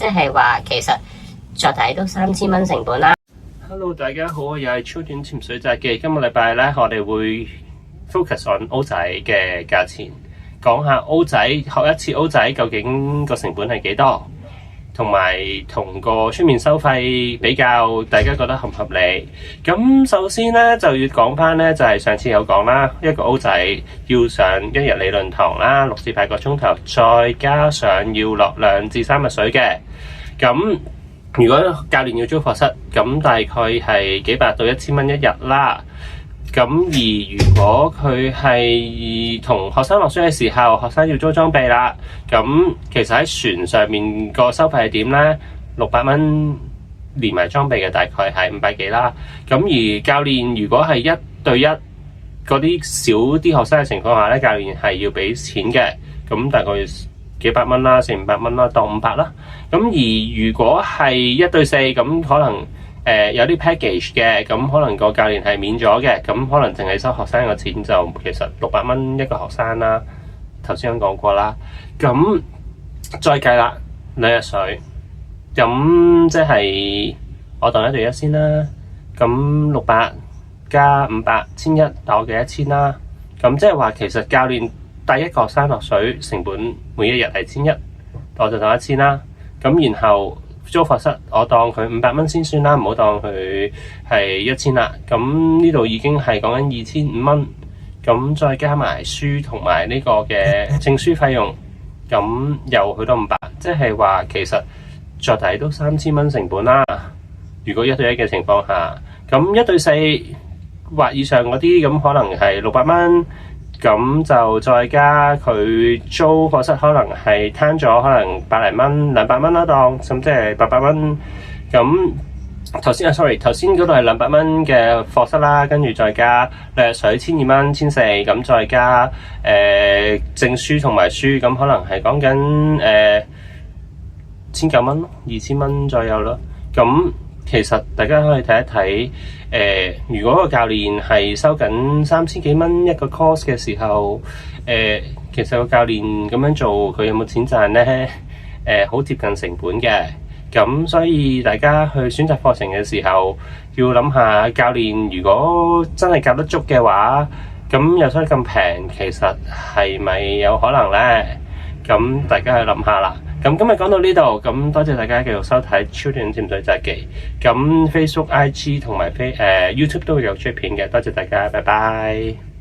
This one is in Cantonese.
即係話其實再睇都3000蚊成本啦。Hello， 大家好，又係超短潛水札記。今個禮拜咧，我哋會 focus on 歐仔嘅價錢，講下歐仔學一次歐仔究竟個成本係幾多，同埋同個出面收費比較，大家覺得合唔合理？咁首先咧就要講翻咧，就係上次有講啦，一個歐仔要上1日理論堂啦，6至8個鐘頭，再加上要落2至3日水嘅。咁如果教練要租課室，咁大概係幾百到1000蚊一日啦。咁而如果佢係同學生落水嘅時候，學生要租裝備啦，咁其實喺船上面個收費係點呢？600蚊連埋裝備嘅，大概係500幾啦。咁而教練如果係1對1嗰啲少啲學生嘅情況下咧，教練係要俾錢嘅，咁大概幾百蚊啦，400-500蚊啦，當500啦。咁而如果係1對4，咁可能有啲 package 嘅，咁可能個教練係免咗嘅，咁可能淨係收學生嘅錢，就其實600蚊一個學生啦。頭先講過啦，咁再計啦，2日水，咁即係我當1對1先啦。咁600加500 1100，但我嘅1000啦。咁即係話其實教練帶一個學生落水成本每一日係1100，我就當1000啦。咁然後租課室我當佢500蚊先算啦，唔好當佢係1000啦。咁呢度已經係講緊2500蚊，咁再加埋書同埋呢個嘅證書費用，咁又去到500，即係話其實再睇都3000蚊成本啦。如果1對1嘅情況下，咁1對4或以上嗰啲，咁可能係600蚊。咁就再加佢租課室，可能係攤咗可能100零蚊、200蚊啦，當咁即係800蚊。咁頭先頭先嗰度係200蚊嘅課室啦，跟住再加2日水1200蚊、1400，咁再加證書同埋書，咁可能係講緊1900蚊咯，2000蚊左右咯。咁其實大家可以睇一睇，如果個教練係收緊3000幾蚊一個 course 嘅時候，其實個教練咁樣做，佢有冇錢賺呢？好接近成本嘅。咁所以大家去選擇課程嘅時候，要諗下教練如果真係教得足嘅話，咁又收得咁平，其實係咪有可能呢？咁大家去諗下啦。咁今日講到呢度，咁多謝大家繼續收睇超短潛水札記。咁 Facebook、IG 同埋YouTube 都會有出片嘅，多謝大家，拜拜。